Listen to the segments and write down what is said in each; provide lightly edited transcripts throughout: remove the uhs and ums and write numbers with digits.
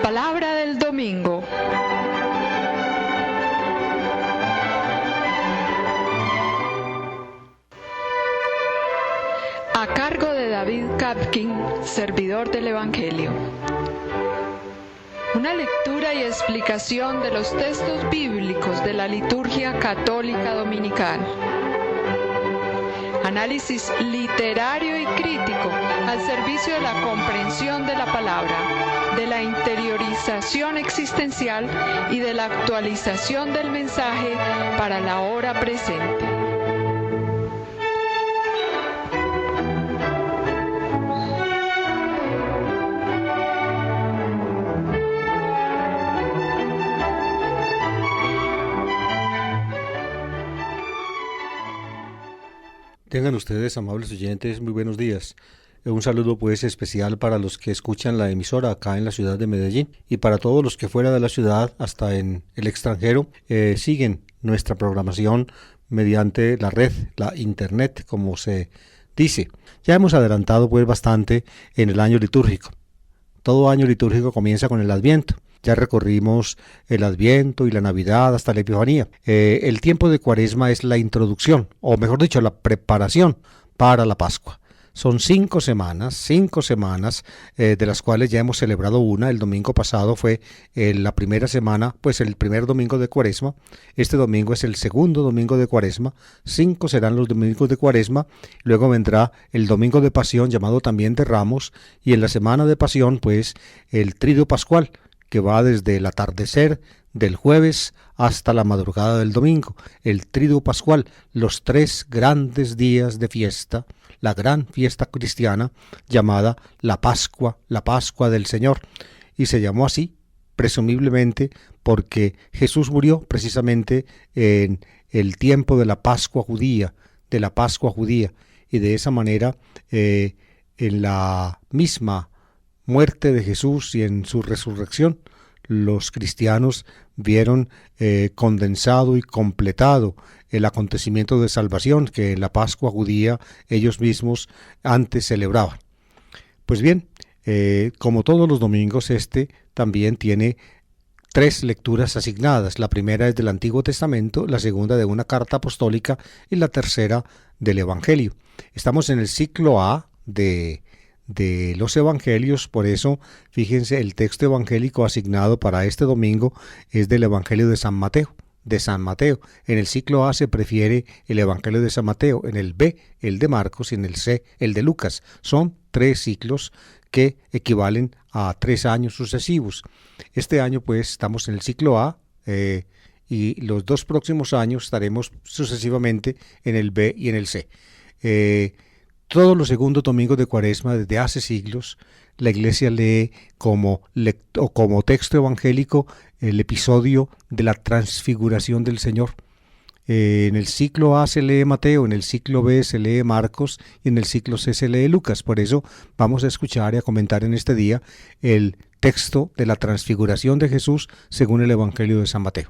palabra del domingo. A cargo de David Kapkin, servidor del Evangelio. Una lectura y explicación de los textos bíblicos de la liturgia católica dominical. Análisis literario y crítico al servicio de la comprensión de la palabra, de la interiorización existencial y de la actualización del mensaje para la hora presente. Tengan ustedes, amables oyentes, muy buenos días. Un saludo pues especial para los que escuchan la emisora acá en la ciudad de Medellín y para todos los que fuera de la ciudad hasta en el extranjero siguen nuestra programación mediante la red, la internet, como se dice. Ya hemos adelantado pues bastante en el año litúrgico. Todo año litúrgico comienza con el Adviento. Ya recorrimos el Adviento y la Navidad hasta la Epifanía. El tiempo de Cuaresma es la introducción, o mejor dicho, la preparación para la Pascua. Son 5 semanas, de las cuales ya hemos celebrado una. El domingo pasado fue la primera semana, pues el primer domingo de Cuaresma. Este domingo es el segundo domingo de Cuaresma. 5 serán los domingos de Cuaresma. Luego vendrá el domingo de Pasión, llamado también de Ramos. Y en la semana de Pasión, pues el Triduo Pascual, que va desde el atardecer del jueves hasta la madrugada del domingo, el Triduo Pascual, los 3 grandes días de fiesta, la gran fiesta cristiana llamada la Pascua del Señor, y se llamó así presumiblemente porque Jesús murió precisamente en el tiempo de la Pascua judía, y de esa manera en la misma muerte de Jesús y en su resurrección, los cristianos vieron condensado y completado el acontecimiento de salvación que en la Pascua judía ellos mismos antes celebraban. Pues bien, como todos los domingos, este también tiene 3 lecturas asignadas. La primera es del Antiguo Testamento, la segunda de una carta apostólica y la tercera del Evangelio. Estamos en el ciclo A de los evangelios, por eso fíjense, el texto evangélico asignado para este domingo es del Evangelio de San Mateo. En el ciclo A se prefiere el Evangelio de San Mateo, en el B el de Marcos y en el C el de Lucas. Son 3 ciclos que equivalen a 3 años sucesivos. Este año pues estamos en el ciclo A y los 2 próximos años estaremos sucesivamente en el B y en el C. Todos los segundos domingos de Cuaresma, desde hace siglos, la Iglesia lee como texto evangélico el episodio de la transfiguración del Señor. En el ciclo A se lee Mateo, en el ciclo B se lee Marcos y en el ciclo C se lee Lucas. Por eso vamos a escuchar y a comentar en este día el texto de la transfiguración de Jesús según el Evangelio de San Mateo.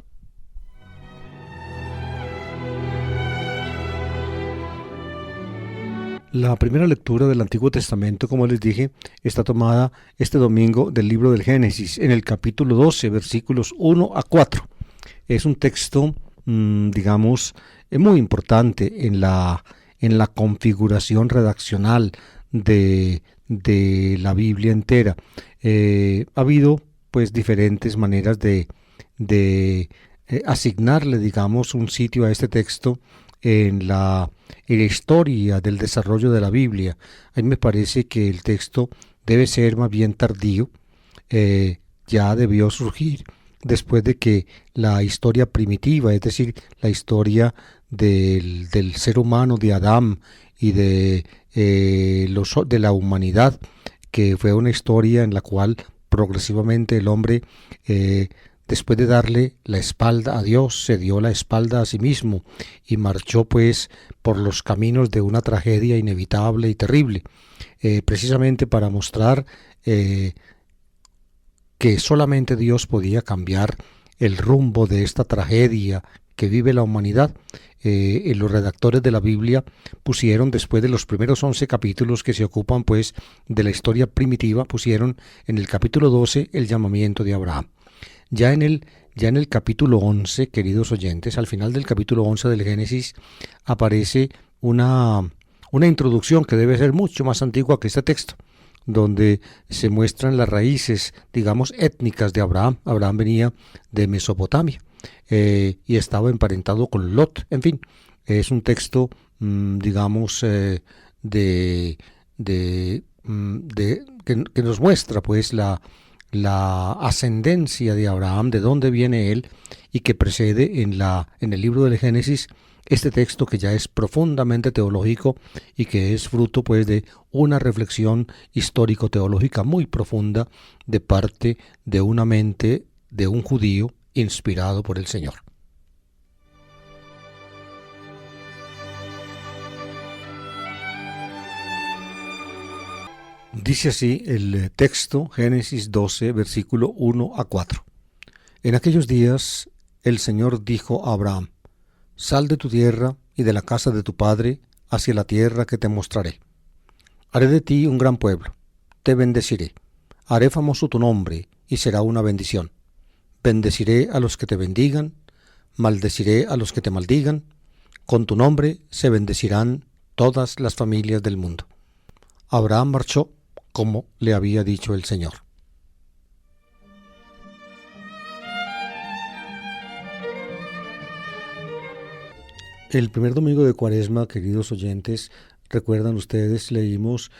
La primera lectura del Antiguo Testamento, como les dije, está tomada este domingo del libro del Génesis, en el capítulo 12, versículos 1 a 4. Es un texto, muy importante en la configuración redaccional de la Biblia entera. Ha habido, pues, diferentes maneras de asignarle, un sitio a este texto en la historia del desarrollo de la Biblia. A mí me parece que el texto debe ser más bien tardío, ya debió surgir después de que la historia primitiva, es decir, la historia del ser humano, de Adán y de la humanidad, que fue una historia en la cual progresivamente el hombre, después de darle la espalda a Dios, se dio la espalda a sí mismo y marchó pues por los caminos de una tragedia inevitable y terrible, precisamente para mostrar que solamente Dios podía cambiar el rumbo de esta tragedia que vive la humanidad. Los redactores de la Biblia pusieron, después de los primeros 11 capítulos que se ocupan pues de la historia primitiva, pusieron en el capítulo 12 el llamamiento de Abraham. Ya en el capítulo 11, queridos oyentes, al final del capítulo 11 del Génesis, aparece una introducción que debe ser mucho más antigua que este texto, donde se muestran las raíces, digamos, étnicas de Abraham. Abraham venía de Mesopotamia y estaba emparentado con Lot. En fin, es un texto, digamos, que nos muestra pues la ascendencia de Abraham, de dónde viene él, y que precede en el libro del Génesis este texto que ya es profundamente teológico y que es fruto pues de una reflexión histórico-teológica muy profunda de parte de una mente de un judío inspirado por el Señor. Dice así el texto, Génesis 12, versículo 1 a 4. En aquellos días el Señor dijo a Abraham: Sal de tu tierra y de la casa de tu padre hacia la tierra que te mostraré. Haré de ti un gran pueblo, te bendeciré, haré famoso tu nombre y será una bendición. Bendeciré a los que te bendigan, maldeciré a los que te maldigan, con tu nombre se bendecirán todas las familias del mundo. Abraham marchó como le había dicho el Señor. El primer domingo de Cuaresma, queridos oyentes, recuerdan ustedes, leímos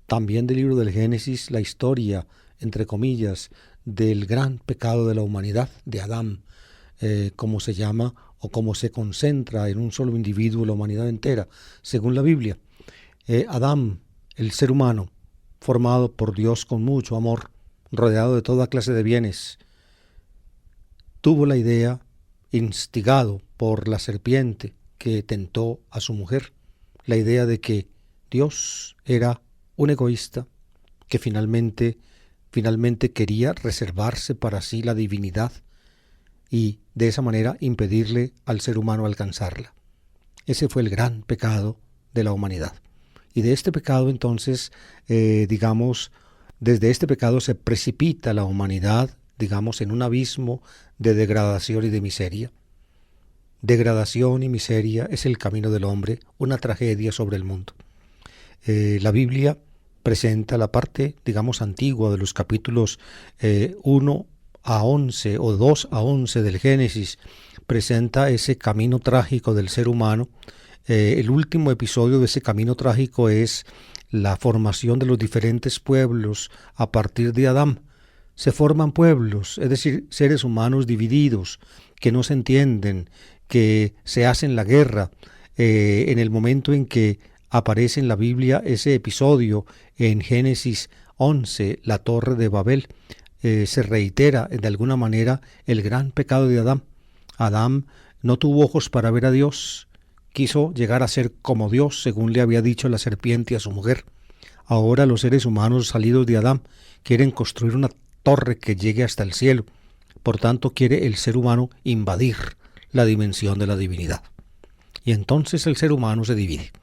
también del libro del Génesis la historia, entre comillas, del gran pecado de la humanidad, de Adán, como se llama o como se concentra en un solo individuo la humanidad entera, según la Biblia. Adán, el ser humano, formado por Dios con mucho amor, rodeado de toda clase de bienes, tuvo la idea, instigado por la serpiente que tentó a su mujer, la idea de que Dios era un egoísta que finalmente quería reservarse para sí la divinidad y de esa manera impedirle al ser humano alcanzarla. Ese fue el gran pecado de la humanidad. Y de este pecado entonces, desde este pecado se precipita la humanidad, en un abismo de degradación y de miseria. Degradación y miseria es el camino del hombre, una tragedia sobre el mundo. La Biblia presenta la parte, antigua de los capítulos 1 a 11 o 2 a 11 del Génesis, presenta ese camino trágico del ser humano. El último episodio de ese camino trágico es la formación de los diferentes pueblos a partir de Adán. Se forman pueblos, es decir, seres humanos divididos, que no se entienden, que se hacen la guerra. En el momento en que aparece en la Biblia ese episodio en Génesis 11, la Torre de Babel, se reitera de alguna manera el gran pecado de Adán. Adán no tuvo ojos para ver a Dios, quiso llegar a ser como Dios, según le había dicho la serpiente a su mujer. Ahora los seres humanos salidos de Adán quieren construir una torre que llegue hasta el cielo. Por tanto, quiere el ser humano invadir la dimensión de la divinidad. Y entonces el ser humano se divide.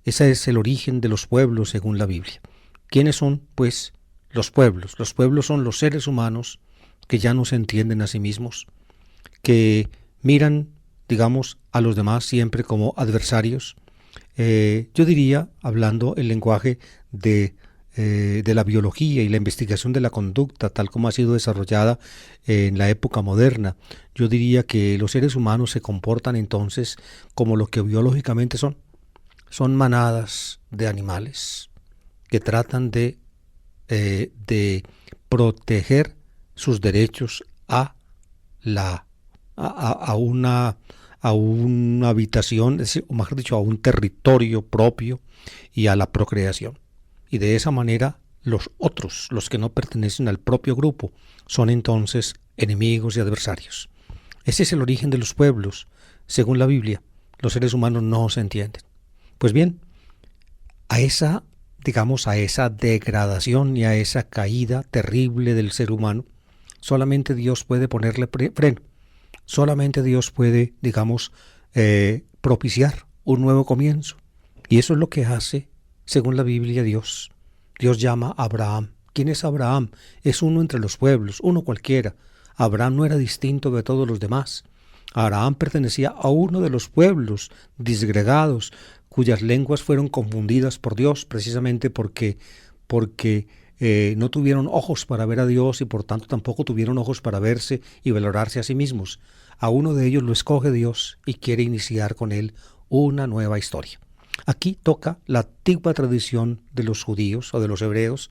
Ese es el origen de los pueblos según la Biblia. ¿Quiénes son, pues, los pueblos? Los pueblos son los seres humanos que ya no se entienden a sí mismos, que miran, a los demás siempre como adversarios. Yo diría, hablando el lenguaje de la biología y la investigación de la conducta, tal como ha sido desarrollada en la época moderna, yo diría que los seres humanos se comportan entonces como lo que biológicamente son. Son manadas de animales que tratan de proteger sus derechos a una habitación, es decir, o mejor dicho, a un territorio propio y a la procreación. Y de esa manera los otros, los que no pertenecen al propio grupo, son entonces enemigos y adversarios. Ese es el origen de los pueblos. Según la Biblia, los seres humanos no se entienden. Pues bien, a esa degradación y a esa caída terrible del ser humano, solamente Dios puede ponerle freno. Solamente Dios puede, digamos, propiciar un nuevo comienzo. Y eso es lo que hace, según la Biblia, Dios. Dios llama a Abraham. ¿Quién es Abraham? Es uno entre los pueblos, uno cualquiera. Abraham no era distinto de todos los demás. Abraham pertenecía a uno de los pueblos disgregados, cuyas lenguas fueron confundidas por Dios, precisamente porque no tuvieron ojos para ver a Dios y por tanto tampoco tuvieron ojos para verse y valorarse a sí mismos. A uno de ellos lo escoge Dios y quiere iniciar con él una nueva historia. Aquí toca la antigua tradición de los judíos o de los hebreos,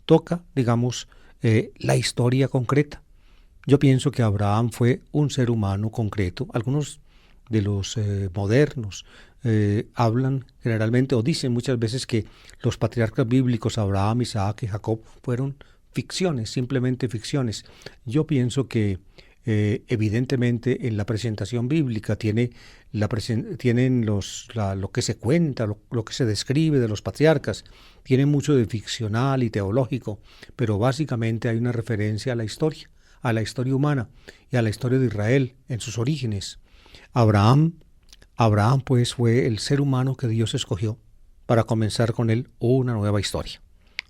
toca, digamos, la historia concreta. Yo pienso que Abraham fue un ser humano concreto. Algunos de los modernos hablan generalmente o dicen muchas veces que los patriarcas bíblicos Abraham, Isaac y Jacob fueron ficciones, simplemente ficciones. Yo pienso que evidentemente en la presentación bíblica tienen lo que se cuenta, lo que se describe de los patriarcas, tiene mucho de ficcional y teológico, pero básicamente hay una referencia a la historia humana y a la historia de Israel en sus orígenes. Abraham pues fue el ser humano que Dios escogió para comenzar con él una nueva historia.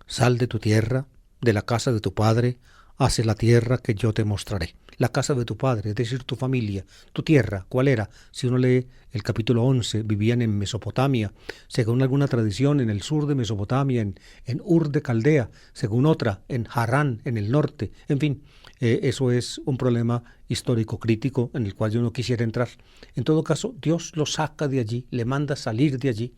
Sal de tu tierra, de la casa de tu padre, hacia la tierra que yo te mostraré. La casa de tu padre, es decir, tu familia, tu tierra, ¿cuál era? Si uno lee el capítulo 11, vivían en Mesopotamia, según alguna tradición en el sur de Mesopotamia, en Ur de Caldea, según otra, en Harán, en el norte, en fin, eso es un problema histórico crítico en el cual yo no quisiera entrar. En todo caso, Dios lo saca de allí, le manda salir de allí,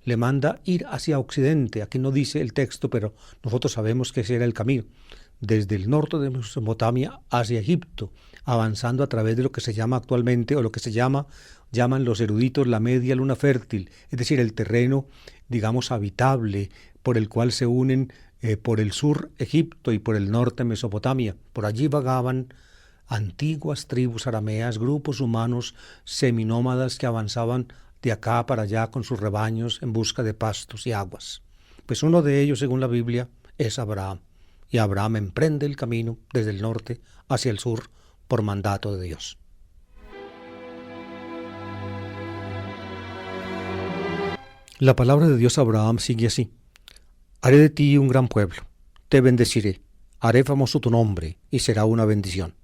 le manda ir hacia occidente. Aquí no dice el texto, pero nosotros sabemos que ese era el camino, desde el norte de Mesopotamia hacia Egipto, avanzando a través de lo que se llama actualmente, o lo que llaman los eruditos la media luna fértil, es decir, el terreno, digamos, habitable, por el cual se unen por el sur Egipto y por el norte Mesopotamia. Por allí vagaban antiguas tribus arameas, grupos humanos seminómadas que avanzaban de acá para allá con sus rebaños en busca de pastos y aguas. Pues uno de ellos, según la Biblia, es Abraham. Y Abraham emprende el camino desde el norte hacia el sur por mandato de Dios. La palabra de Dios a Abraham sigue así: haré de ti un gran pueblo, te bendeciré, haré famoso tu nombre y será una bendición.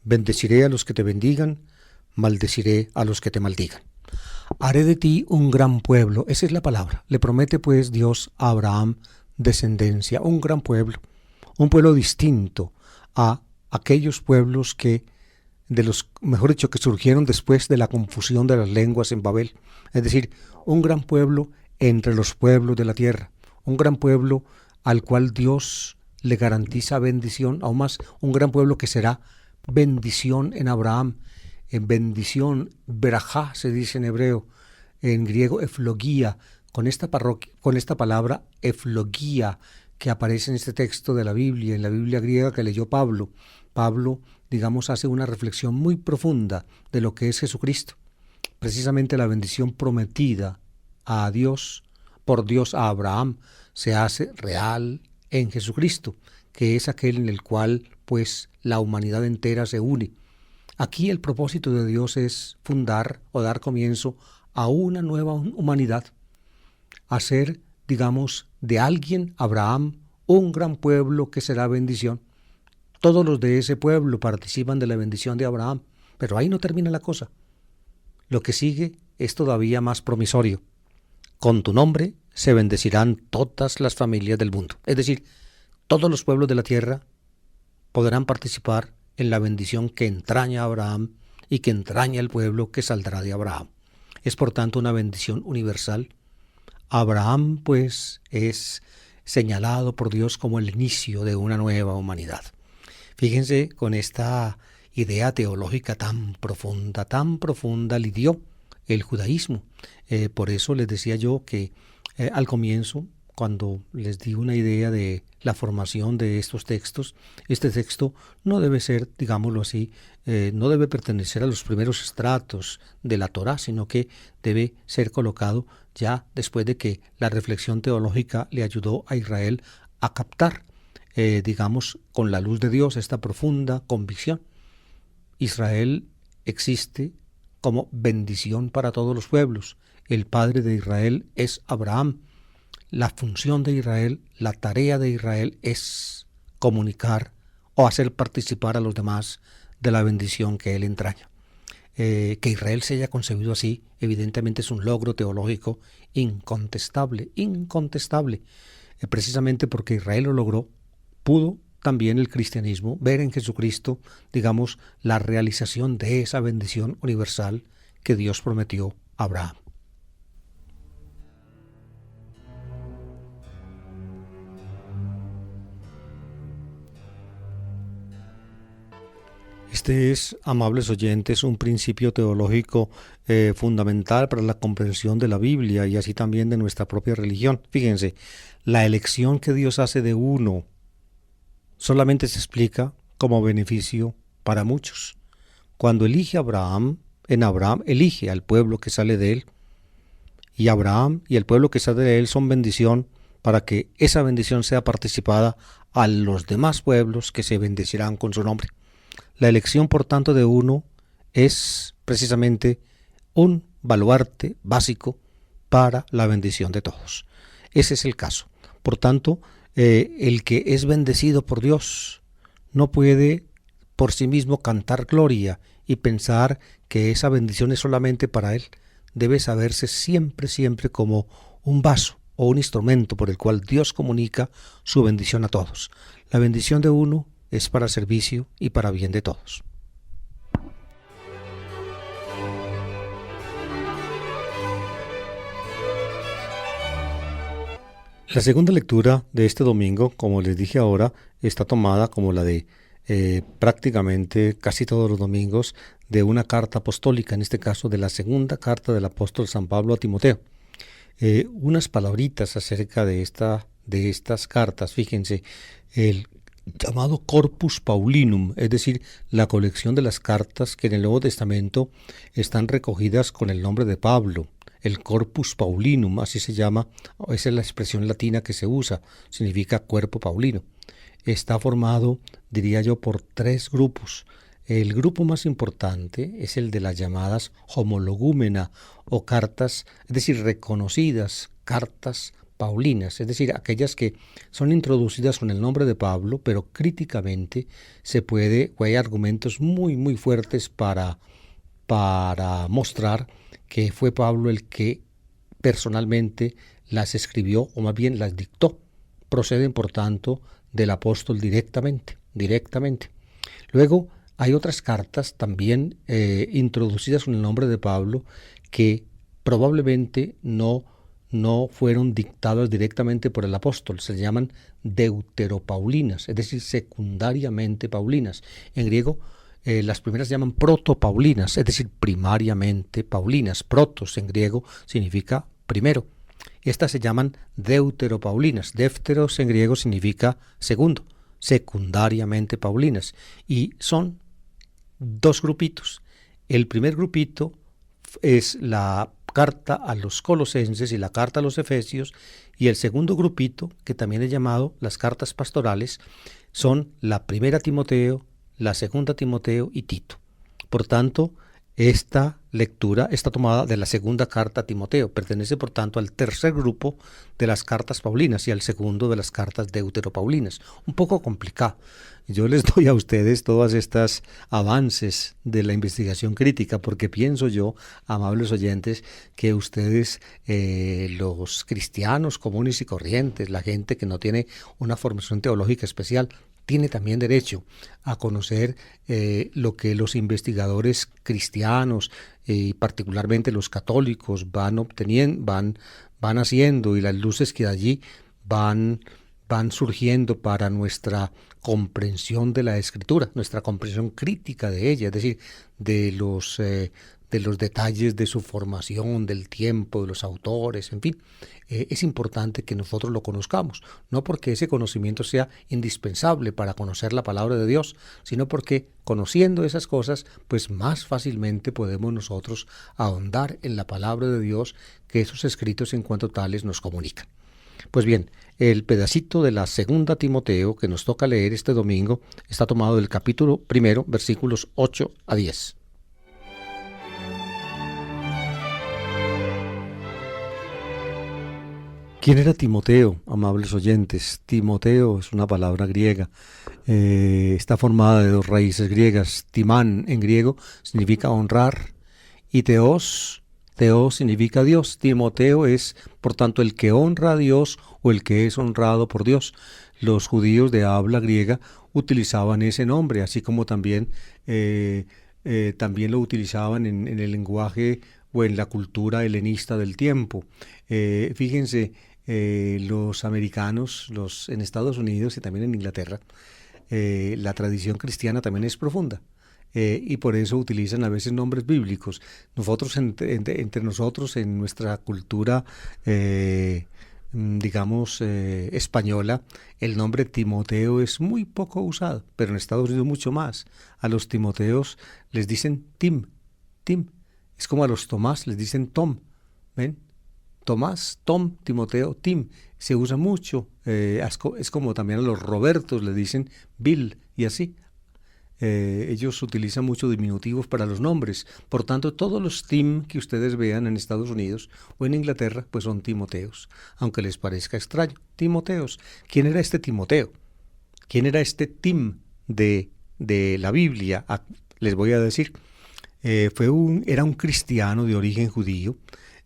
Bendeciré a los que te bendigan, maldeciré a los que te maldigan. Haré de ti un gran pueblo, esa es la palabra. Le promete pues Dios a Abraham descendencia, un gran pueblo. Un pueblo distinto a aquellos pueblos que surgieron después de la confusión de las lenguas en Babel. Es decir, un gran pueblo entre los pueblos de la tierra. Un gran pueblo al cual Dios le garantiza bendición, aún más un gran pueblo que será bendición en Abraham. En bendición, berajá se dice en hebreo, en griego eflogía, con esta palabra eflogía, que aparece en este texto de la Biblia, en la Biblia griega que leyó Pablo. Pablo, digamos, hace una reflexión muy profunda de lo que es Jesucristo. Precisamente la bendición prometida a Dios, por Dios a Abraham, se hace real en Jesucristo, que es aquel en el cual, pues, la humanidad entera se une. Aquí el propósito de Dios es fundar o dar comienzo a una nueva humanidad, hacer, digamos, de alguien, Abraham, un gran pueblo que será bendición. Todos los de ese pueblo participan de la bendición de Abraham, pero ahí no termina la cosa. Lo que sigue es todavía más promisorio. Con tu nombre se bendecirán todas las familias del mundo. Es decir, todos los pueblos de la tierra podrán participar en la bendición que entraña a Abraham y que entraña el pueblo que saldrá de Abraham. Es por tanto una bendición universal. Abraham, pues, es señalado por Dios como el inicio de una nueva humanidad. Fíjense, con esta idea teológica tan profunda lidió el judaísmo. Por eso les decía yo que al comienzo, cuando les di una idea de la formación de estos textos, este texto no debe ser, digámoslo así, no debe pertenecer a los primeros estratos de la Torá, sino que debe ser colocado ya después de que la reflexión teológica le ayudó a Israel a captar, digamos, con la luz de Dios esta profunda convicción. Israel existe como bendición para todos los pueblos. El padre de Israel es Abraham. La función de Israel, la tarea de Israel es comunicar o hacer participar a los demás de la bendición que él entraña. Que Israel se haya concebido así, evidentemente es un logro teológico incontestable. Precisamente porque Israel lo logró, pudo también el cristianismo ver en Jesucristo, digamos, la realización de esa bendición universal que Dios prometió a Abraham. Este es, amables oyentes, un principio teológico fundamental para la comprensión de la Biblia y así también de nuestra propia religión. Fíjense, la elección que Dios hace de uno solamente se explica como beneficio para muchos. Cuando elige a Abraham, en Abraham elige al pueblo que sale de él, y Abraham y el pueblo que sale de él son bendición para que esa bendición sea participada a los demás pueblos que se bendecirán con su nombre. La elección, por tanto, de uno es precisamente un baluarte básico para la bendición de todos. Ese es el caso. Por tanto, el que es bendecido por Dios no puede por sí mismo cantar gloria y pensar que esa bendición es solamente para él. Debe saberse siempre como un vaso o un instrumento por el cual Dios comunica su bendición a todos. La bendición de uno es para servicio y para bien de todos. La segunda lectura de este domingo, como les dije ahora, está tomada como la de prácticamente casi todos los domingos de una carta apostólica, en este caso de la segunda carta del apóstol San Pablo a Timoteo. Unas palabritas acerca de estas cartas, fíjense, el llamado Corpus Paulinum, es decir, la colección de las cartas que en el Nuevo Testamento están recogidas con el nombre de Pablo. El Corpus Paulinum, así se llama, esa es la expresión latina que se usa, significa cuerpo paulino. Está formado, diría yo, por 3 grupos. El grupo más importante es el de las llamadas homologúmena o cartas, es decir, reconocidas cartas paulinas, es decir, aquellas que son introducidas con el nombre de Pablo, pero críticamente hay argumentos muy fuertes para mostrar que fue Pablo el que personalmente las escribió, o más bien las dictó. Proceden, por tanto, del apóstol directamente. Luego, hay otras cartas también introducidas con el nombre de Pablo que probablemente no fueron dictadas directamente por el apóstol. Se llaman deuteropaulinas, es decir, secundariamente paulinas. En griego, las primeras se llaman protopaulinas, es decir, primariamente paulinas. Protos en griego significa primero. Estas se llaman deuteropaulinas. Défteros en griego significa segundo. Secundariamente paulinas. Y son 2 grupitos. El primer grupito es la carta a los colosenses y la carta a los efesios, y el segundo grupito, que también es llamado las cartas pastorales, son la primera Timoteo, la segunda Timoteo y Tito. Por tanto, esta lectura está tomada de la segunda carta a Timoteo, pertenece por tanto al tercer grupo de las cartas paulinas y al segundo de las cartas deuteropaulinas. Un poco complicado. Yo les doy a ustedes todas estas avances de la investigación crítica porque pienso yo, amables oyentes, que ustedes, los cristianos comunes y corrientes, la gente que no tiene una formación teológica especial, tiene también derecho a conocer lo que los investigadores cristianos y particularmente los católicos van obteniendo, van haciendo, y las luces que de allí van surgiendo para nuestra comprensión de la Escritura, nuestra comprensión crítica de ella, es decir, de los detalles de su formación, del tiempo, de los autores, en fin. Es importante que nosotros lo conozcamos, no porque ese conocimiento sea indispensable para conocer la palabra de Dios, sino porque conociendo esas cosas, pues más fácilmente podemos nosotros ahondar en la palabra de Dios que esos escritos en cuanto tales nos comunican. Pues bien, el pedacito de la segunda Timoteo que nos toca leer este domingo está tomado del capítulo 1, versículos 8 a 10. ¿Quién era Timoteo, amables oyentes? Timoteo es una palabra griega, está formada de dos raíces griegas. Timán en griego significa honrar y teos significa Dios. Timoteo es, por tanto, el que honra a Dios o el que es honrado por Dios. Los judíos de habla griega utilizaban ese nombre, así como también lo utilizaban en el lenguaje o en la cultura helenista del tiempo. Fíjense, los americanos, en Estados Unidos y también en Inglaterra, la tradición cristiana también es profunda. Y por eso utilizan a veces nombres bíblicos. Nosotros, entre nosotros, en nuestra cultura, digamos, española, el nombre Timoteo es muy poco usado, pero en Estados Unidos mucho más. A los Timoteos les dicen Tim. Es como a los Tomás les dicen Tom. ¿Ven? Tomás, Tom, Timoteo, Tim. Se usa mucho. Es como también a los Robertos les dicen Bill y así. Ellos utilizan mucho diminutivos para los nombres. Por tanto, todos los Tim que ustedes vean en Estados Unidos o en Inglaterra, pues son Timoteos, aunque les parezca extraño. Timoteos. ¿Quién era este Timoteo? ¿Quién era este Tim de la Biblia? Les voy a decir. Era un cristiano de origen judío,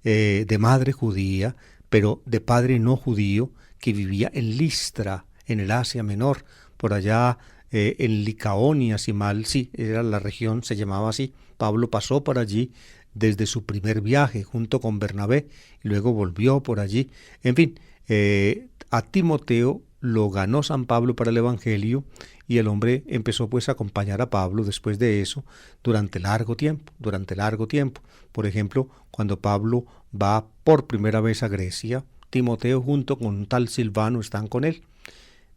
de madre judía, pero de padre no judío, que vivía en Listra, en el Asia Menor, por allá en Licaonia, si mal, sí, era la región, se llamaba así. Pablo pasó por allí desde su primer viaje junto con Bernabé y luego volvió por allí. En fin, a Timoteo lo ganó San Pablo para el Evangelio y el hombre empezó pues a acompañar a Pablo después de eso durante largo tiempo. Por ejemplo, cuando Pablo va por primera vez a Grecia, Timoteo junto con un tal Silvano están con él.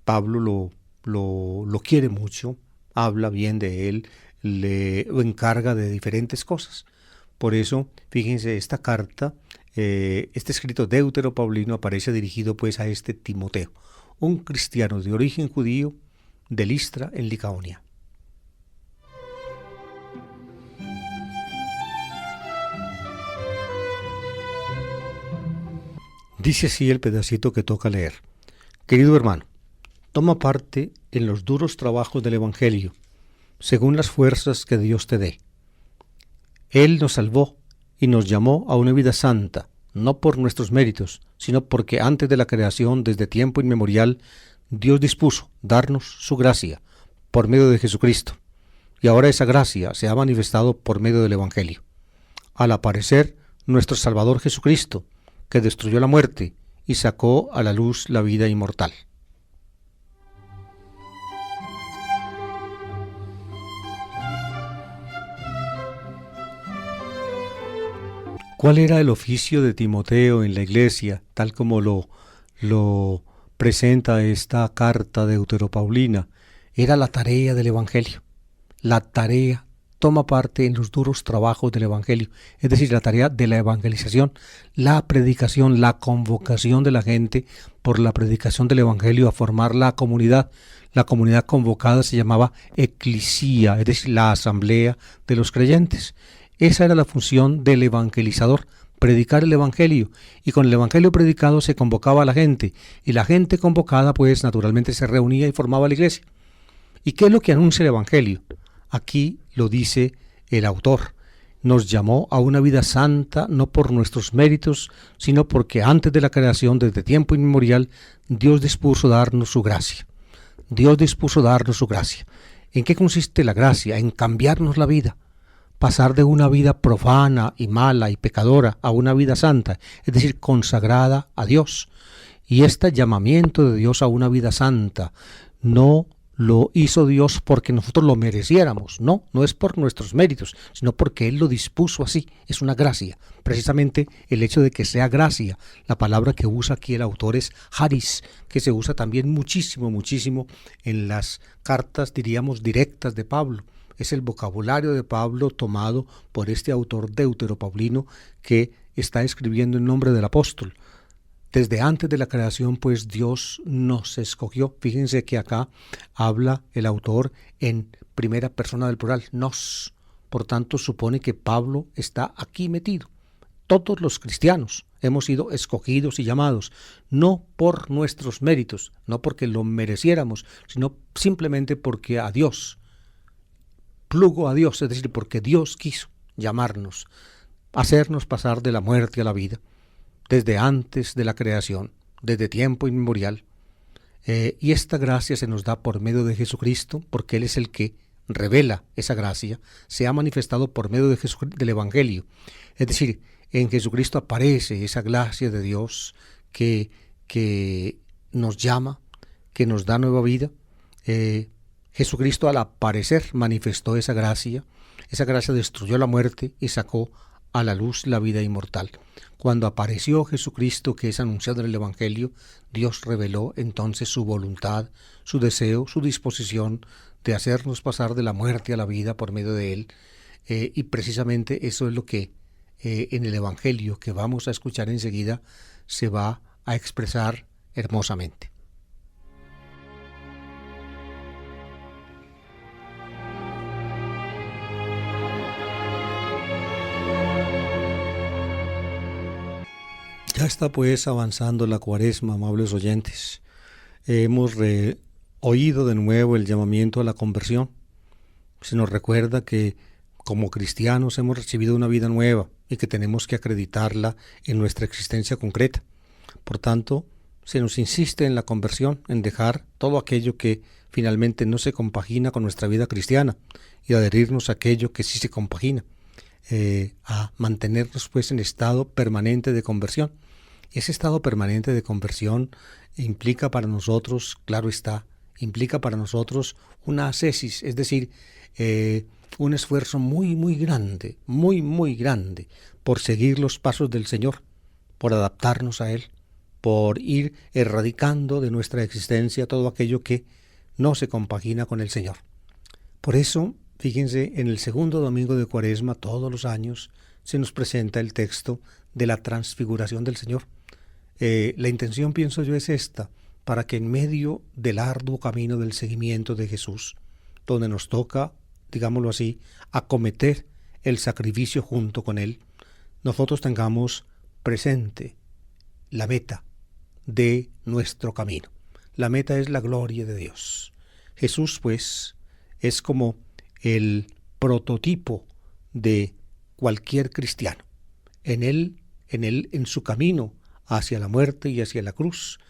Pablo lo quiere mucho, habla bien de él, lo encarga de diferentes cosas. Por eso, fíjense, esta carta, este escrito deuteropaulino aparece dirigido pues a este Timoteo, un cristiano de origen judío de Listra en Licaonia. Dice así el pedacito que toca leer. Querido hermano, toma parte en los duros trabajos del Evangelio, según las fuerzas que Dios te dé. Él nos salvó y nos llamó a una vida santa, no por nuestros méritos, sino porque antes de la creación, desde tiempo inmemorial, Dios dispuso darnos su gracia por medio de Jesucristo. Y ahora esa gracia se ha manifestado por medio del Evangelio. Al aparecer nuestro Salvador Jesucristo, que destruyó la muerte y sacó a la luz la vida inmortal. ¿Cuál era el oficio de Timoteo en la iglesia, tal como lo presenta esta carta deuteropaulina? Era la tarea del Evangelio. La tarea toma parte en los duros trabajos del Evangelio, es decir, la tarea de la evangelización, la predicación, la convocación de la gente por la predicación del Evangelio a formar la comunidad. La comunidad convocada se llamaba eclesía, es decir, la asamblea de los creyentes. Esa era la función del evangelizador, predicar el Evangelio, y con el Evangelio predicado se convocaba a la gente, y la gente convocada pues naturalmente se reunía y formaba la iglesia. ¿Y qué es lo que anuncia el Evangelio? Aquí lo dice el autor. Nos llamó a una vida santa no por nuestros méritos, sino porque antes de la creación, desde tiempo inmemorial, Dios dispuso darnos su gracia. Dios dispuso darnos su gracia. ¿En qué consiste la gracia? En cambiarnos la vida. Pasar de una vida profana y mala y pecadora a una vida santa, es decir, consagrada a Dios. Y este llamamiento de Dios a una vida santa no lo hizo Dios porque nosotros lo mereciéramos, no es por nuestros méritos, sino porque Él lo dispuso así, es una gracia. Precisamente el hecho de que sea gracia, la palabra que usa aquí el autor es charis, que se usa también muchísimo en las cartas, diríamos, directas de Pablo. Es el vocabulario de Pablo tomado por este autor deuteropaulino que está escribiendo en nombre del apóstol. Desde antes de la creación, pues Dios nos escogió. Fíjense que acá habla el autor en primera persona del plural, nos. Por tanto, supone que Pablo está aquí metido. Todos los cristianos, hemos sido escogidos y llamados, no por nuestros méritos, no porque lo mereciéramos, sino simplemente porque a Dios, plugo a Dios, es decir, porque Dios quiso llamarnos, hacernos pasar de la muerte a la vida, desde antes de la creación, desde tiempo inmemorial. Y esta gracia se nos da por medio de Jesucristo, porque Él es el que revela esa gracia, se ha manifestado por medio de del Evangelio. Es decir, en Jesucristo aparece esa gracia de Dios que nos llama, que nos da nueva vida. Jesucristo al aparecer manifestó esa gracia destruyó la muerte y sacó a la luz la vida inmortal. Cuando apareció Jesucristo, que es anunciado en el Evangelio, Dios reveló entonces su voluntad, su deseo, su disposición de hacernos pasar de la muerte a la vida por medio de Él. Y precisamente eso es lo que en el Evangelio que vamos a escuchar enseguida se va a expresar hermosamente. Ya está pues avanzando la Cuaresma, amables oyentes. Hemos oído de nuevo el llamamiento a la conversión. Se nos recuerda que como cristianos hemos recibido una vida nueva y que tenemos que acreditarla en nuestra existencia concreta. Por tanto, se nos insiste en la conversión, en dejar todo aquello que finalmente no se compagina con nuestra vida cristiana y adherirnos a aquello que sí se compagina, a mantenernos pues en estado permanente de conversión. Ese estado permanente de conversión implica para nosotros, claro está, implica para nosotros una ascesis, es decir, un esfuerzo muy grande, muy grande por seguir los pasos del Señor, por adaptarnos a Él, por ir erradicando de nuestra existencia todo aquello que no se compagina con el Señor. Por eso, fíjense, en el segundo domingo de Cuaresma, todos los años, se nos presenta el texto de la transfiguración del Señor. La intención, pienso yo, es esta, para que en medio del arduo camino del seguimiento de Jesús, donde nos toca, digámoslo así, acometer el sacrificio junto con Él, nosotros tengamos presente la meta de nuestro camino. La meta es la gloria de Dios. Jesús, pues, es como el prototipo de cualquier cristiano. En su camino hacia la muerte y hacia la cruz,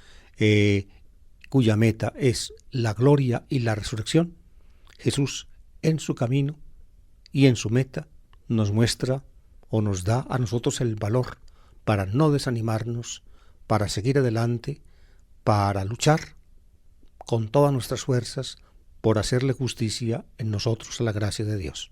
cuya meta es la gloria y la resurrección, Jesús en su camino y en su meta nos muestra o nos da a nosotros el valor para no desanimarnos, para seguir adelante, para luchar con todas nuestras fuerzas por hacerle justicia en nosotros a la gracia de Dios.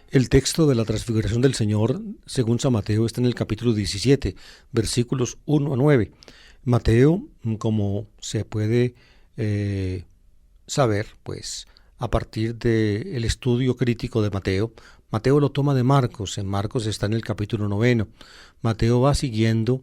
El texto de la transfiguración del Señor, según San Mateo, está en el capítulo 17, versículos 1 a 9. Mateo, como se puede saber, pues a partir del estudio crítico de Mateo, Mateo lo toma de Marcos. En Marcos está en el capítulo 9. Mateo va siguiendo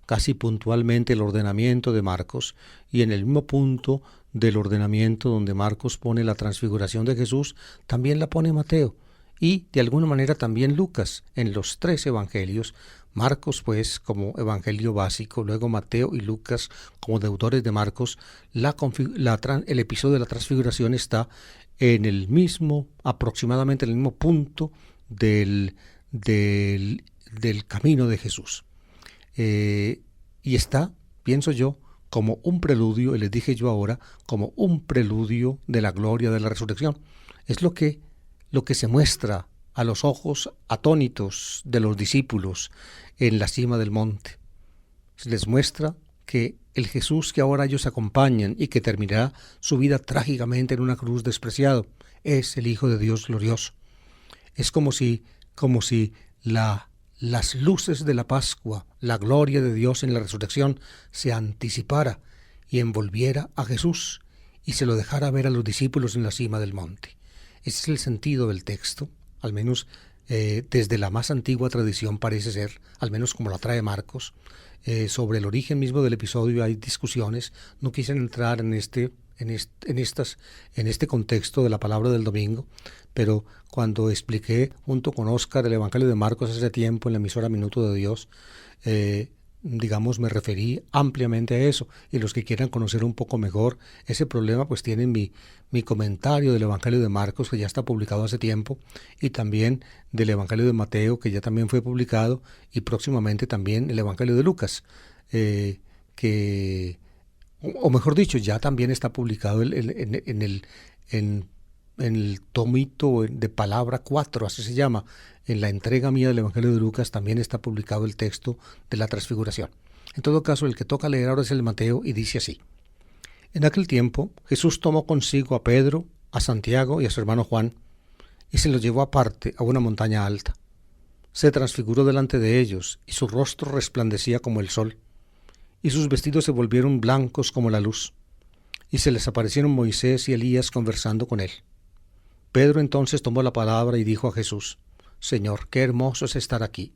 casi puntualmente el ordenamiento de Marcos, y en el mismo punto del ordenamiento donde Marcos pone la transfiguración de Jesús, también la pone Mateo, y de alguna manera también Lucas, en los tres evangelios. Marcos, pues, como evangelio básico, luego Mateo y Lucas como deudores de Marcos. El episodio de la transfiguración está en el mismo, aproximadamente en el mismo punto del camino de Jesús. Y está, pienso yo, como un preludio, y les dije yo ahora, como un preludio de la gloria de la resurrección. Es lo que se muestra a los ojos atónitos de los discípulos en la cima del monte. Se les muestra que el Jesús que ahora ellos acompañan y que terminará su vida trágicamente en una cruz despreciado, es el Hijo de Dios glorioso. Es como si las luces de la Pascua, la gloria de Dios en la resurrección, se anticipara y envolviera a Jesús y se lo dejara ver a los discípulos en la cima del monte. Ese es el sentido del texto, al menos desde la más antigua tradición parece ser, al menos como la trae Marcos. Sobre el origen mismo del episodio hay discusiones, no quise entrar en este en este contexto de la palabra del domingo, pero cuando expliqué junto con Oscar el Evangelio de Marcos hace tiempo en la emisora Minuto de Dios, me referí ampliamente a eso, y los que quieran conocer un poco mejor ese problema, pues tienen mi comentario del Evangelio de Marcos, que ya está publicado hace tiempo, y también del Evangelio de Mateo, que ya también fue publicado, y próximamente también el Evangelio de Lucas, o mejor dicho, ya también está publicado en el tomito de palabra 4, así se llama. En la entrega mía del Evangelio de Lucas también está publicado el texto de la transfiguración. En todo caso, el que toca leer ahora es el Mateo, y dice así: En aquel tiempo, Jesús tomó consigo a Pedro, a Santiago y a su hermano Juan, y se los llevó aparte a una montaña alta. Se transfiguró delante de ellos, y su rostro resplandecía como el sol, y sus vestidos se volvieron blancos como la luz, y se les aparecieron Moisés y Elías conversando con él. Pedro entonces tomó la palabra y dijo a Jesús: Señor, qué hermoso es estar aquí.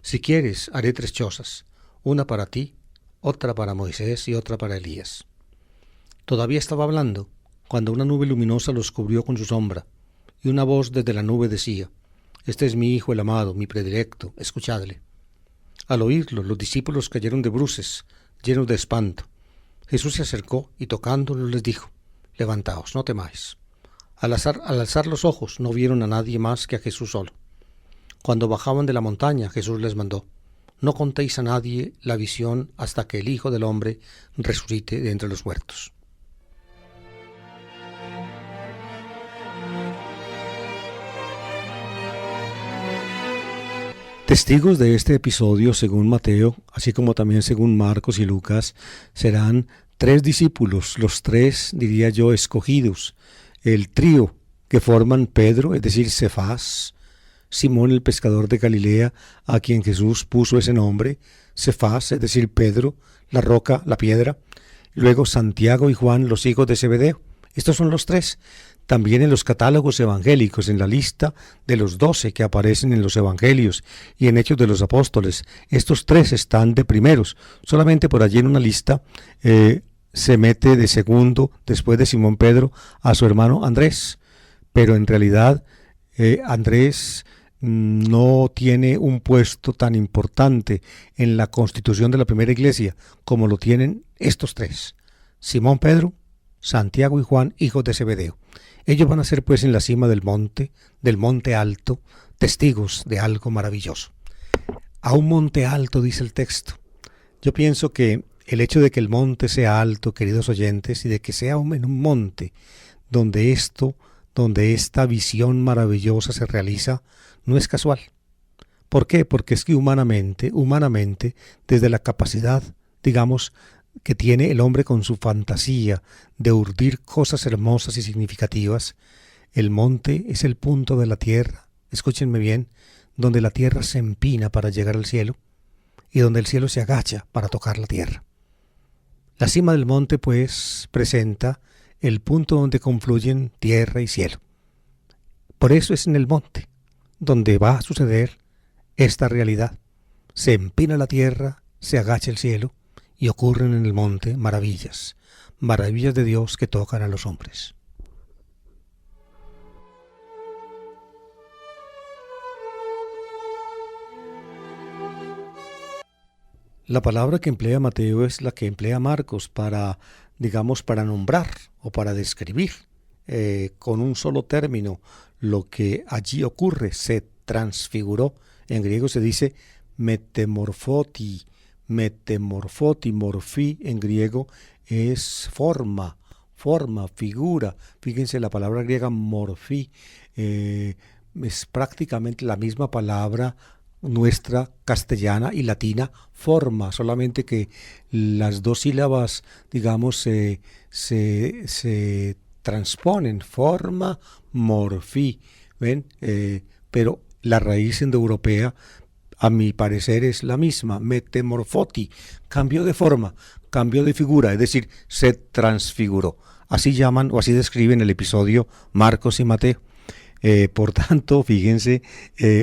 Si quieres, haré 3 chozas, una para ti, otra para Moisés y otra para Elías. Todavía estaba hablando, cuando una nube luminosa los cubrió con su sombra, y una voz desde la nube decía: Este es mi Hijo el amado, mi predilecto, escuchadle. Al oírlo, los discípulos cayeron de bruces, llenos de espanto. Jesús se acercó y tocándolos les dijo: Levantaos, no temáis. Al alzar los ojos no vieron a nadie más que a Jesús solo. Cuando bajaban de la montaña, Jesús les mandó: No contéis a nadie la visión hasta que el Hijo del Hombre resucite de entre los muertos. Testigos de este episodio, según Mateo, así como también según Marcos y Lucas, serán 3 discípulos, los 3, diría yo, escogidos, el trío que forman Pedro, es decir, Cefás, Simón el pescador de Galilea, a quien Jesús puso ese nombre, Cefás, es decir, Pedro, la roca, la piedra, luego Santiago y Juan, los hijos de Zebedeo. Estos son los 3. También en los catálogos evangélicos, en la lista de los 12 que aparecen en los evangelios y en Hechos de los Apóstoles, estos 3 están de primeros. Solamente por allí en una lista se mete de segundo, después de Simón Pedro, a su hermano Andrés. Pero en realidad Andrés no tiene un puesto tan importante en la constitución de la primera iglesia como lo tienen estos 3. Simón Pedro, Santiago y Juan, hijos de Zebedeo. Ellos van a ser pues en la cima del monte alto, testigos de algo maravilloso. A un monte alto, dice el texto. Yo pienso que el hecho de que el monte sea alto, queridos oyentes, y de que sea en un monte donde esta visión maravillosa se realiza, no es casual. ¿Por qué? Porque es que humanamente, desde la capacidad, digamos, que tiene el hombre con su fantasía de urdir cosas hermosas y significativas, el monte es el punto de la tierra, escúchenme bien, donde la tierra se empina para llegar al cielo y donde el cielo se agacha para tocar la tierra. La cima del monte, pues, presenta el punto donde confluyen tierra y cielo. Por eso es en el monte donde va a suceder esta realidad. Se empina la tierra, se agacha el cielo, y ocurren en el monte maravillas de Dios que tocan a los hombres. La palabra que emplea Mateo es la que emplea Marcos para nombrar o para describir con un solo término lo que allí ocurre. Se transfiguró. En griego se dice metemorfoti, morfí en griego es forma, figura. Fíjense, la palabra griega morfí es prácticamente la misma palabra nuestra castellana y latina, forma, solamente que las 2 sílabas, digamos, se transponen, forma, morfí, ¿ven? Pero la raíz indoeuropea, a mi parecer, es la misma, metemorfoti, cambió de forma, cambió de figura, es decir, se transfiguró. Así llaman o así describen el episodio Marcos y Mateo. Por tanto, fíjense,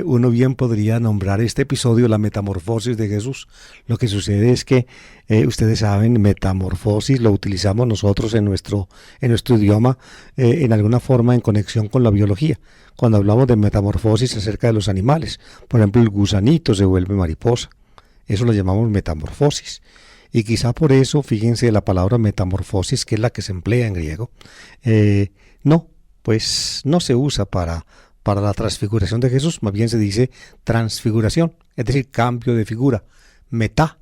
uno bien podría nombrar este episodio la metamorfosis de Jesús. Lo que sucede es que, ustedes saben, metamorfosis lo utilizamos nosotros en nuestro idioma, en alguna forma en conexión con la biología. Cuando hablamos de metamorfosis acerca de los animales, por ejemplo, el gusanito se vuelve mariposa. Eso lo llamamos metamorfosis. Y quizá por eso, fíjense, la palabra metamorfosis, que es la que se emplea en griego, pues no se usa para la transfiguración de Jesús, más bien se dice transfiguración, es decir, cambio de figura. Metá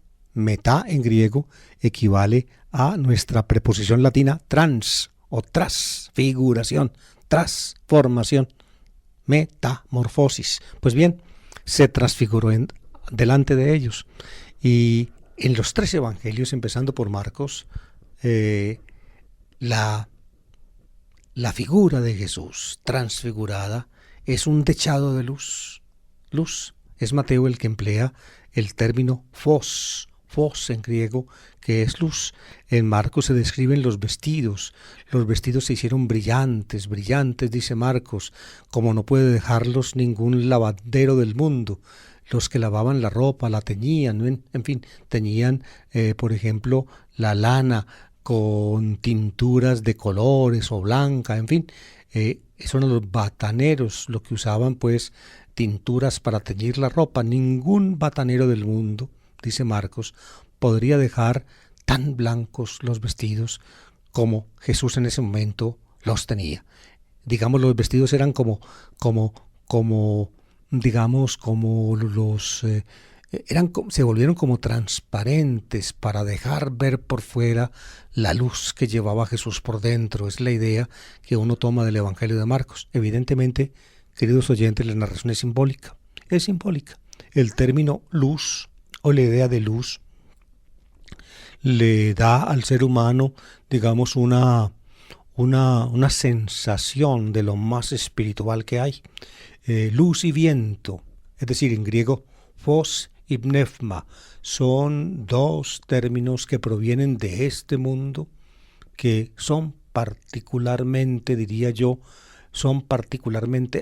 en griego equivale a nuestra preposición latina trans o transfiguración, transformación, metamorfosis. Pues bien, se transfiguró delante de ellos. Y en los 3 evangelios, empezando por Marcos, la figura de Jesús transfigurada es un dechado de luz. Luz. Es Mateo el que emplea el término phos en griego, que es luz. En Marcos se describen los vestidos. Los vestidos se hicieron brillantes, dice Marcos, como no puede dejarlos ningún lavandero del mundo. Los que lavaban la ropa la teñían, en fin, teñían, por ejemplo, la lana con tinturas de colores o blanca, en fin, esos eran los bataneros, lo que usaban pues tinturas para teñir la ropa. Ningún batanero del mundo, dice Marcos, podría dejar tan blancos los vestidos como Jesús en ese momento los tenía. Digamos, los vestidos eran se volvieron como transparentes para dejar ver por fuera la luz que llevaba Jesús por dentro. Es la idea que uno toma del Evangelio de Marcos. Evidentemente, queridos oyentes, la narración es simbólica. Es simbólica. El término luz o la idea de luz le da al ser humano, digamos, una sensación de lo más espiritual que hay. Luz y viento, es decir, en griego, phos y pneuma, son 2 términos que provienen de este mundo, que son particularmente, diría yo,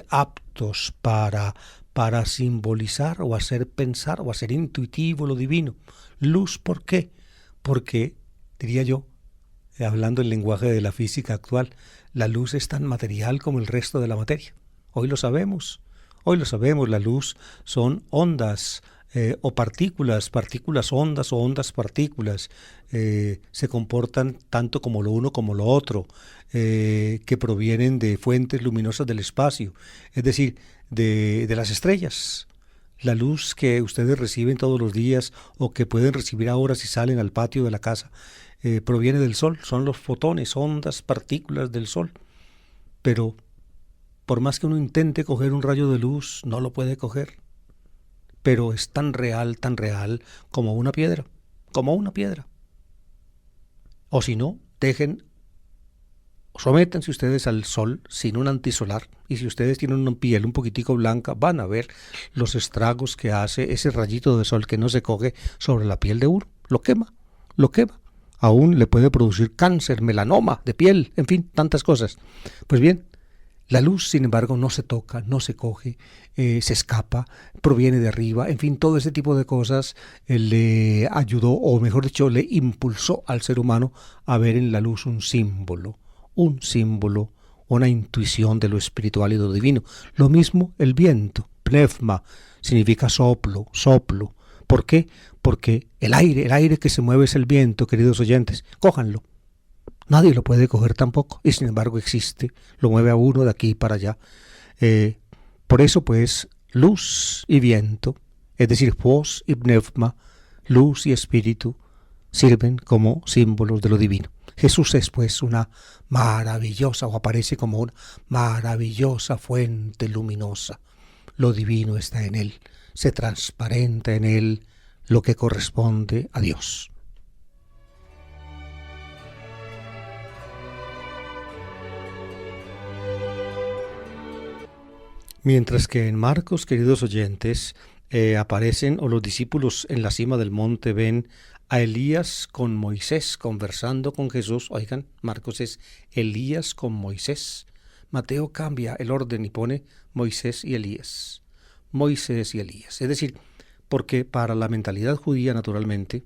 aptos para simbolizar o hacer pensar o hacer intuitivo lo divino. Luz, ¿por qué? Porque, diría yo, hablando el lenguaje de la física actual, la luz es tan material como el resto de la materia. Hoy lo sabemos, la luz son ondas o partículas, ondas o ondas partículas, se comportan tanto como lo uno como lo otro, que provienen de fuentes luminosas del espacio, es decir, de las estrellas. La luz que ustedes reciben todos los días o que pueden recibir ahora si salen al patio de la casa, proviene del sol, son los fotones, ondas, partículas del sol. Pero por más que uno intente coger un rayo de luz, no lo puede coger. Pero es tan real como una piedra, O si no, sométanse ustedes al sol sin un antisolar, y si ustedes tienen una piel un poquitico blanca, van a ver los estragos que hace ese rayito de sol que no se coge sobre la piel de uno. Lo quema. Aún le puede producir cáncer, melanoma de piel, en fin, tantas cosas. Pues bien, la luz, sin embargo, no se toca, no se coge, se escapa, proviene de arriba, en fin, todo ese tipo de cosas le ayudó, o mejor dicho, le impulsó al ser humano a ver en la luz un símbolo, una intuición de lo espiritual y de lo divino. Lo mismo el viento, pneuma, significa soplo. ¿Por qué? Porque el aire que se mueve es el viento, queridos oyentes, cójanlo. Nadie lo puede coger tampoco, y sin embargo existe, lo mueve a uno de aquí para allá. Por eso pues, luz y viento, es decir, phos y pneuma, luz y espíritu, sirven como símbolos de lo divino. Jesús es pues una maravillosa, o aparece como una maravillosa fuente luminosa. Lo divino está en él, se transparenta en él lo que corresponde a Dios. Mientras que en Marcos, queridos oyentes, aparecen, o los discípulos en la cima del monte ven a Elías con Moisés conversando con Jesús. Oigan, Marcos es Elías con Moisés. Mateo cambia el orden y pone Moisés y Elías. Moisés y Elías. Es decir, porque para la mentalidad judía, naturalmente,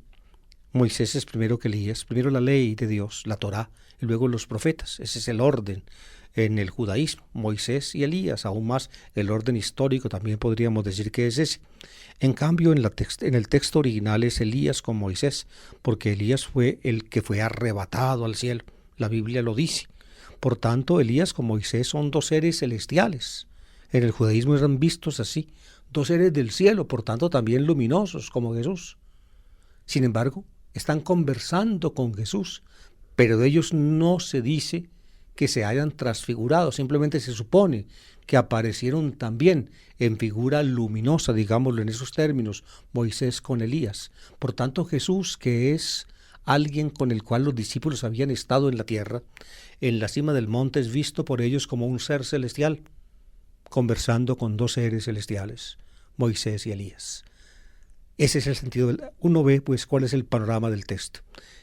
Moisés es primero que Elías, primero la ley de Dios, la Torá, y luego los profetas. Ese es el orden en el judaísmo, Moisés y Elías, aún más el orden histórico también podríamos decir que es ese. En cambio, en el texto original es Elías con Moisés, porque Elías fue el que fue arrebatado al cielo, la Biblia lo dice. Por tanto, Elías con Moisés son dos seres celestiales. En el judaísmo eran vistos así, dos seres del cielo, por tanto también luminosos como Jesús. Sin embargo, están conversando con Jesús, pero de ellos no se dice que se hayan transfigurado, simplemente se supone que aparecieron también en figura luminosa, digámoslo en esos términos, Moisés con Elías. Por tanto, Jesús, que es alguien con el cual los discípulos habían estado en la tierra, en la cima del monte es visto por ellos como un ser celestial, conversando con dos seres celestiales, Moisés y Elías. Ese es el sentido. Uno ve pues cuál es el panorama del texto.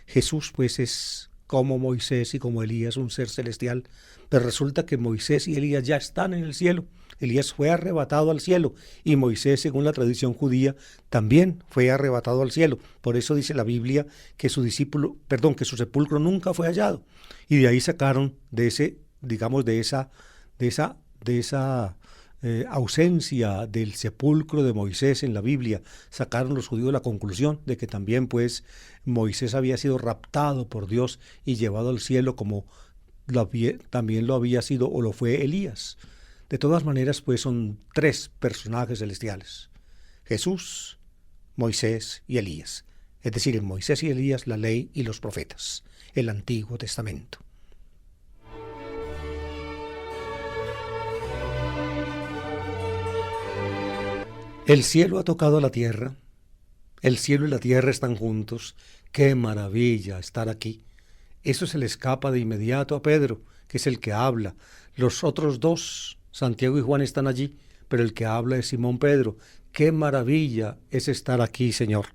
Jesús pues es como Moisés y como Elías, un ser celestial, pero resulta que Moisés y Elías ya están en el cielo. Elías fue arrebatado al cielo y Moisés, según la tradición judía, también fue arrebatado al cielo. Por eso dice la Biblia que su sepulcro nunca fue hallado. Y de ahí sacaron de ese, digamos, de esa ausencia del sepulcro de Moisés en la Biblia, sacaron los judíos la conclusión de que también pues Moisés había sido raptado por Dios y llevado al cielo como también lo había sido o lo fue Elías. De todas maneras pues son tres personajes celestiales: Jesús, Moisés y Elías. Es decir, en Moisés y Elías la ley y los profetas, el Antiguo Testamento. El cielo ha tocado a la tierra, el cielo y la tierra están juntos. ¡Qué maravilla estar aquí! Eso se le escapa de inmediato a Pedro, que es el que habla. Los otros dos, Santiago y Juan, están allí, pero el que habla es Simón Pedro. ¡Qué maravilla es estar aquí, Señor!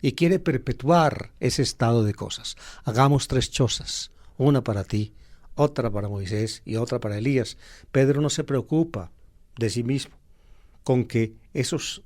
Y quiere perpetuar ese estado de cosas. Hagamos tres chozas, una para ti, otra para Moisés y otra para Elías. Pedro no se preocupa de sí mismo con que esos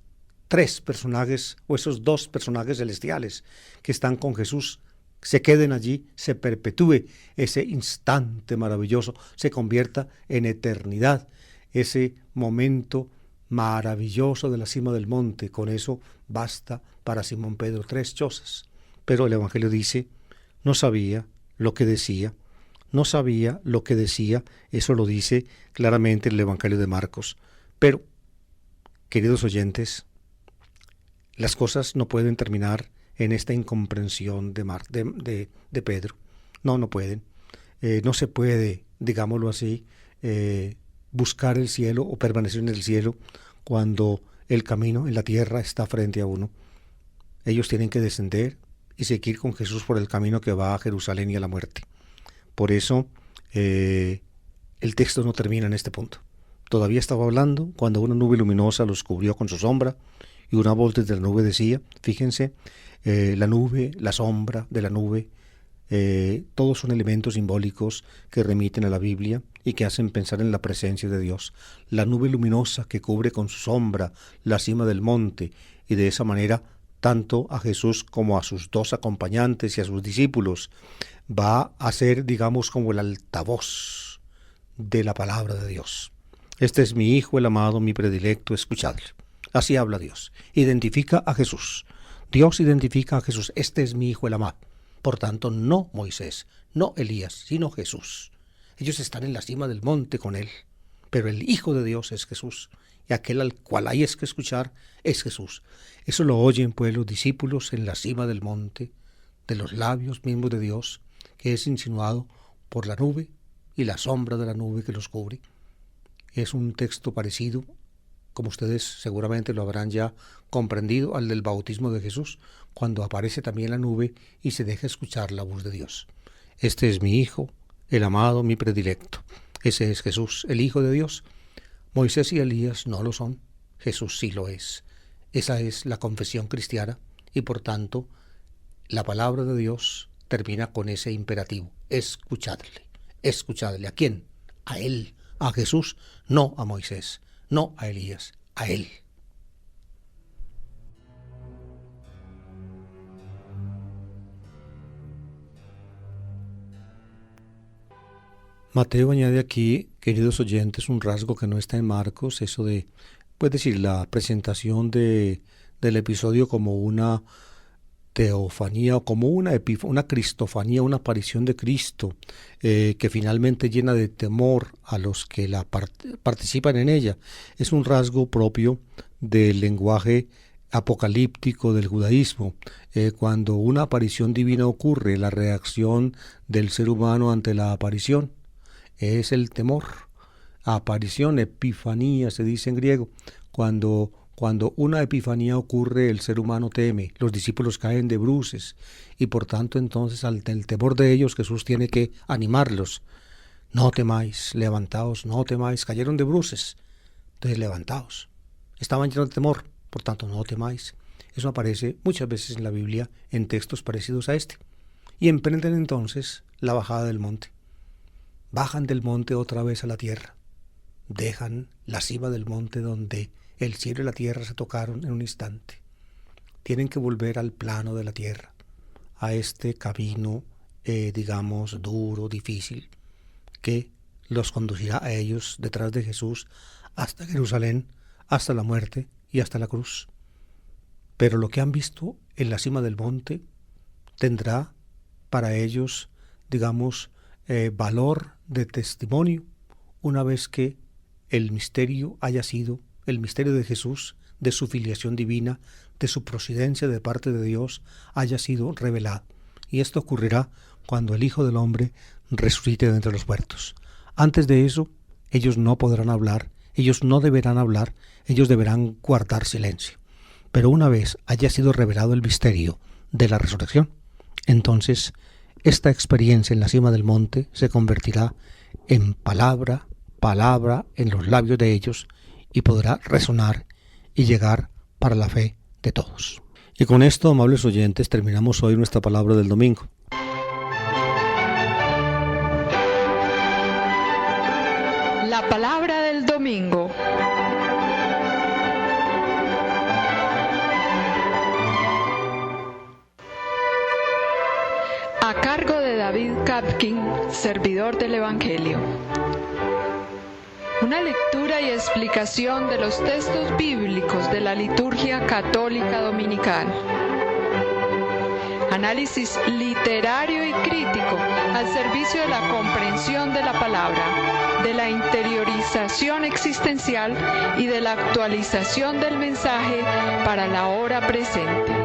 tres personajes o esos dos personajes celestiales que están con Jesús se queden allí, se perpetúe ese instante maravilloso, se convierta en eternidad, ese momento maravilloso de la cima del monte. Con eso basta para Simón Pedro, tres chozas. Pero el Evangelio dice, no sabía lo que decía, eso lo dice claramente el Evangelio de Marcos. Pero, queridos oyentes, las cosas no pueden terminar en esta incomprensión de Pedro. No pueden. No se puede, digámoslo así, buscar el cielo o permanecer en el cielo cuando el camino en la tierra está frente a uno. Ellos tienen que descender y seguir con Jesús por el camino que va a Jerusalén y a la muerte. Por eso el texto no termina en este punto. Todavía estaba hablando cuando una nube luminosa los cubrió con su sombra y una voz desde la nube decía, fíjense, la nube, la sombra de la nube, todos son elementos simbólicos que remiten a la Biblia y que hacen pensar en la presencia de Dios. La nube luminosa que cubre con su sombra la cima del monte y de esa manera tanto a Jesús como a sus dos acompañantes y a sus discípulos va a ser, digamos, como el altavoz de la palabra de Dios. Este es mi Hijo, el amado, mi predilecto, escuchadle. Así habla Dios. Identifica a Jesús. Dios identifica a Jesús. Este es mi Hijo, el amado. Por tanto, no Moisés, no Elías, sino Jesús. Ellos están en la cima del monte con él. Pero el Hijo de Dios es Jesús. Y aquel al cual hay que escuchar es Jesús. Eso lo oyen pues los discípulos en la cima del monte, de los labios mismos de Dios, que es insinuado por la nube y la sombra de la nube que los cubre. Es un texto parecido, como ustedes seguramente lo habrán ya comprendido, al del bautismo de Jesús, cuando aparece también la nube y se deja escuchar la voz de Dios. Este es mi Hijo, el amado, mi predilecto. Ese es Jesús, el Hijo de Dios. Moisés y Elías no lo son, Jesús sí lo es. Esa es la confesión cristiana y por tanto la palabra de Dios termina con ese imperativo, escuchadle. ¿A quién? A Él, a Jesús, no a Moisés, no a Elías, a Él. Mateo añade aquí, queridos oyentes, un rasgo que no está en Marcos, eso de, puedes decir, la presentación del episodio como una teofanía o como una cristofanía, una aparición de Cristo, que finalmente llena de temor a los que participan en ella. Es un rasgo propio del lenguaje apocalíptico del judaísmo. Cuando una aparición divina ocurre, la reacción del ser humano ante la aparición es el temor. Aparición, epifanía se dice en griego. Cuando una epifanía ocurre, el ser humano teme, los discípulos caen de bruces, y por tanto entonces ante el temor de ellos Jesús tiene que animarlos. No temáis, levantaos, no temáis, cayeron de bruces, entonces levantaos. Estaban llenos de temor, por tanto no temáis. Eso aparece muchas veces en la Biblia en textos parecidos a este. Y emprenden entonces la bajada del monte. Bajan del monte otra vez a la tierra. Dejan la cima del monte donde el cielo y la tierra se tocaron en un instante. Tienen que volver al plano de la tierra, a este camino, digamos, duro, difícil, que los conducirá a ellos detrás de Jesús hasta Jerusalén, hasta la muerte y hasta la cruz. Pero lo que han visto en la cima del monte tendrá para ellos, digamos, valor de testimonio una vez que el misterio haya sido el misterio de Jesús, de su filiación divina, de su procedencia de parte de Dios, haya sido revelado. Y esto ocurrirá cuando el Hijo del Hombre resucite de entre los muertos. Antes de eso, ellos no podrán hablar, ellos no deberán hablar, ellos deberán guardar silencio. Pero una vez haya sido revelado el misterio de la resurrección, entonces esta experiencia en la cima del monte se convertirá en palabra en los labios de ellos y podrá resonar y llegar para la fe de todos. Y con esto, amables oyentes, terminamos hoy nuestra palabra del domingo. La palabra del domingo. A cargo de David Kapkin, servidor del Evangelio. Una lectura y explicación de los textos bíblicos de la liturgia católica dominical. Análisis literario y crítico al servicio de la comprensión de la palabra, de la interiorización existencial y de la actualización del mensaje para la hora presente.